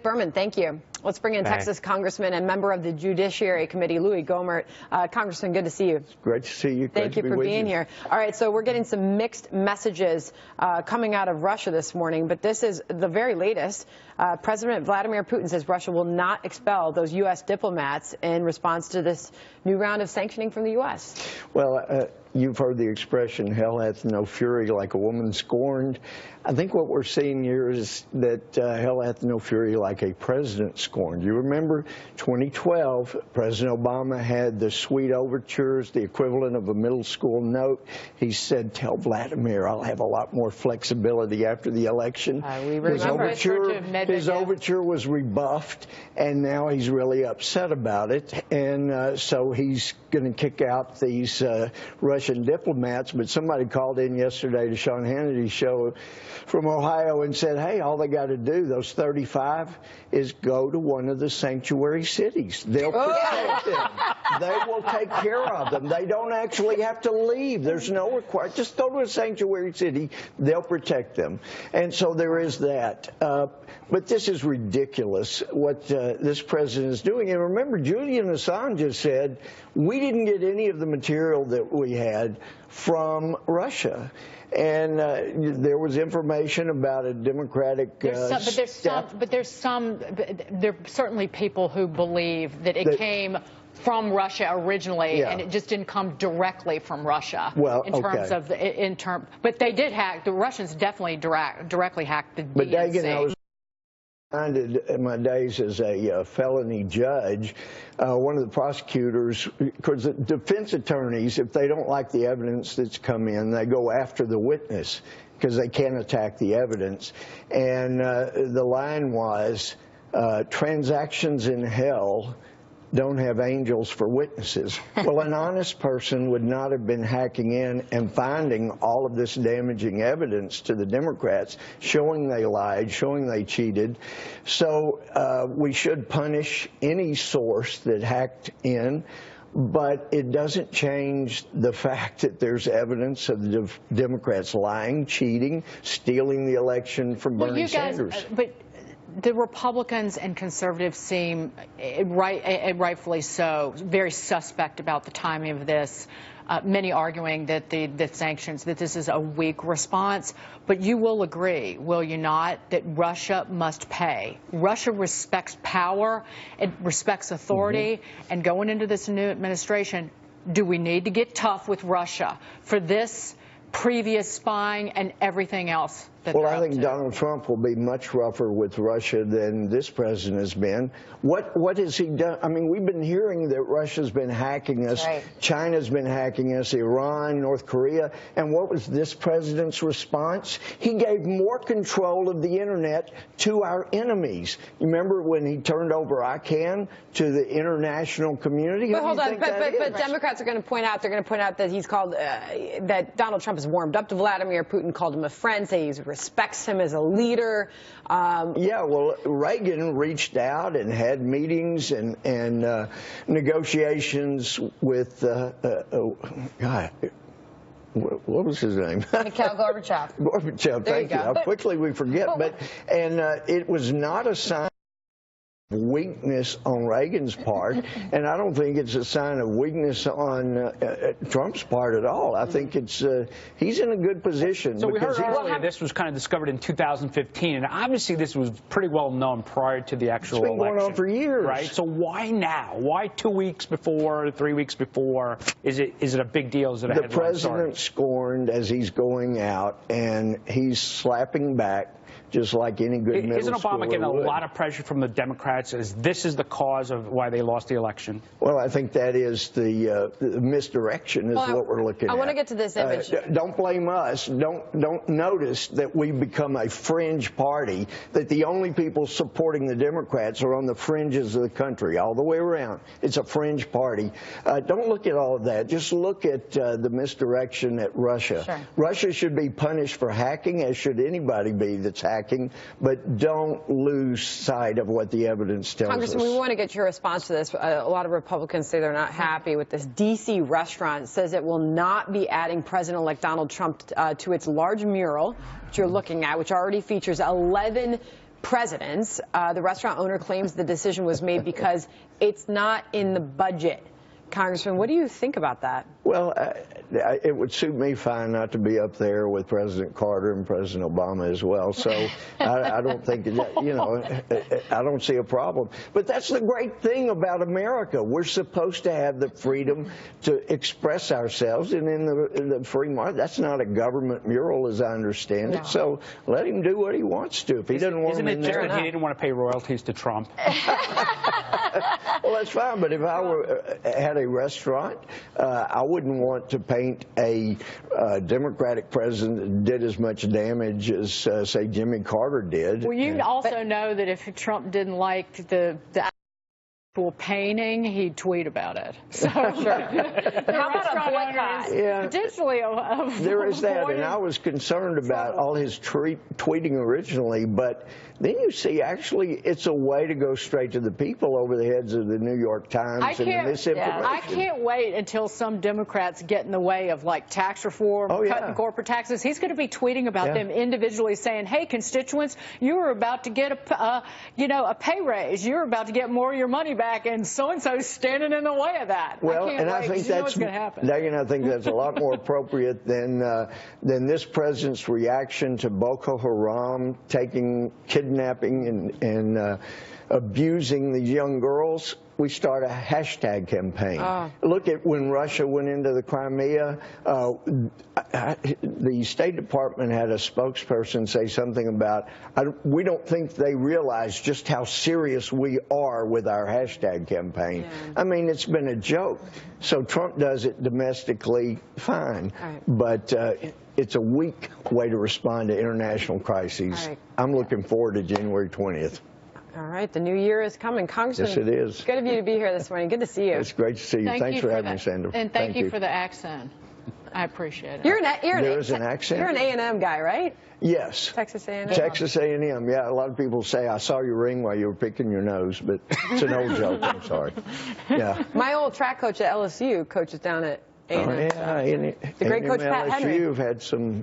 Berman, thank you. Let's bring in Texas Congressman and member of the Judiciary Committee, Louie Gohmert. Congressman, good to see you. Great to see you. Thank you for being here. All right, so we're getting some mixed messages coming out of Russia this morning, but this is the very latest. President Vladimir Putin says Russia will not expel those U.S. diplomats in response to this new round of sanctioning from the U.S. Well, you've heard the expression, hell hath no fury like a woman scorned. I think what we're seeing here is that hell hath no fury like a president scorned. You remember 2012, President Obama had the sweet overtures, the equivalent of a middle school note. He said, tell Vladimir I'll have a lot more flexibility after the election. We remember his overture was rebuffed, and now he's really upset about it. And so he's going to kick out these Russian diplomats. But somebody called in yesterday to Sean Hannity's show from Ohio and said, hey, all they got to do, those 35, is go to one of the sanctuary cities. They'll protect them. They will take care of them. They don't actually have to leave. There's no requirement. Just go to a sanctuary city. They'll protect them. And so there is that. But this is ridiculous, what this president is doing. And remember, Julian Assange just said, we didn't get any of the material that we had from Russia. And there was information about a Democratic there are certainly people who believe that it came from Russia originally, and it just didn't come directly from Russia. Well, in terms of but they did hack. The Russians definitely directly hacked the DNC. But Dagan, I was reminded in my days as a felony judge, one of the prosecutors, because the defense attorneys, if they don't like the evidence that's come in, they go after the witness because they can't attack the evidence. And the line was, transactions in hell don't have angels for witnesses. Well, an honest person would not have been hacking in and finding all of this damaging evidence to the Democrats, showing they lied, showing they cheated. So we should punish any source that hacked in, but it doesn't change the fact that there's evidence of the Democrats lying, cheating, stealing the election from Bernie Sanders. The Republicans and conservatives seem, rightfully so, very suspect about the timing of this. Many arguing that the sanctions, that this is a weak response. But you will agree, will you not, that Russia must pay? Russia respects power, it respects authority, and going into this new administration, do we need to get tough with Russia for this previous spying and everything else? Well, I think Donald Trump will be much rougher with Russia than this president has been. What has he done? I mean, we've been hearing that Russia's been hacking us, China's been hacking us, Iran, North Korea, and what was this president's response? He gave more control of the internet to our enemies. You remember when he turned over ICANN to the international community? But hold on, but Democrats are going to point out, that he's called, that Donald Trump has warmed up to Vladimir Putin, called him a friend, say he respects him as a leader. Yeah, well, Reagan reached out and had meetings and negotiations with, God, what was his name? Mikhail Gorbachev. Gorbachev, thank you. How quickly we forget. And it was not a sign of weakness on Reagan's part, and I don't think it's a sign of weakness on Trump's part at all. I think it's he's in a good position. So we heard earlier this was kind of discovered in 2015, and obviously this was pretty well known prior to the actual election. It's been going on for years, right? So why now? Why 2 weeks before, 3 weeks before? Is it a big deal? Is it a headline story? The president scorned as he's going out, and he's slapping back, just like any good middle schooler would. Isn't Obama getting a lot of pressure from the Democrats as this is the cause of why they lost the election? Well, I think that is the misdirection is what we're looking at. I want to get to this image. Don't blame us. Don't notice that we've become a fringe party, that the only people supporting the Democrats are on the fringes of the country, all the way around. It's a fringe party. Don't look at all of that. Just look at the misdirection at Russia. Sure. Russia should be punished for hacking, as should anybody be that's hacking, but don't lose sight of what the evidence tells us. Congressman, we want to get your response to this. A lot of Republicans say they're not happy with this. D.C. restaurant says it will not be adding President-elect Donald Trump to its large mural, which you're looking at, which already features 11 presidents. The restaurant owner claims the decision was made because it's not in the budget. Congressman, what do you think about that? Well, it would suit me fine not to be up there with President Carter and President Obama as well. So I don't think that, you know, I don't see a problem. But that's the great thing about America. We're supposed to have the freedom to express ourselves, and in the free market, that's not a government mural, as I understand it. So let him do what he wants to. If he doesn't want him in there, isn't it just that he didn't want to pay royalties to Trump? Well, that's fine. But if I had a restaurant, I wouldn't want to paint a Democratic president that did as much damage as, say, Jimmy Carter did. Well, you also know that if Trump didn't like the actual painting, he'd tweet about it. So How about a boycott? Potentially there is that, and I was concerned about all his tweeting originally, but then you see, actually, it's a way to go straight to the people over the heads of the New York Times and the misinformation. I can't wait until some Democrats get in the way of, like, tax reform, cutting corporate taxes. He's going to be tweeting about them individually, saying, "Hey, constituents, you are about to get a pay raise. You're about to get more of your money back, and so-and-so's standing in the way of that." Well, I can't wait, I think you know what's going to happen. Megan, I think that's a lot more appropriate than this president's reaction to Boko Haram kidnapping and abusing these young girls. We start a hashtag campaign. Look at when Russia went into the Crimea. The State Department had a spokesperson say something about, we don't think they realize just how serious we are with our hashtag campaign. I mean, it's been a joke. So Trump does it domestically, fine. But it's a weak way to respond to international crises. I'm looking forward to January 20th. All right, the new year is coming. Congressman, yes, it is. Good of you to be here this morning. Good to see you. It's great to see you. Thanks for having me, Sandra. And thank you for the accent. I appreciate it. There's an accent? You're an A&M guy, right? Yes. Texas A&M? Texas A&M, yeah. A lot of people say, I saw your ring while you were picking your nose, but it's an old joke. I'm sorry. Yeah. My old track coach at LSU coaches down at A&M. Oh, yeah. The great Coach Pat Henry. LSU have had some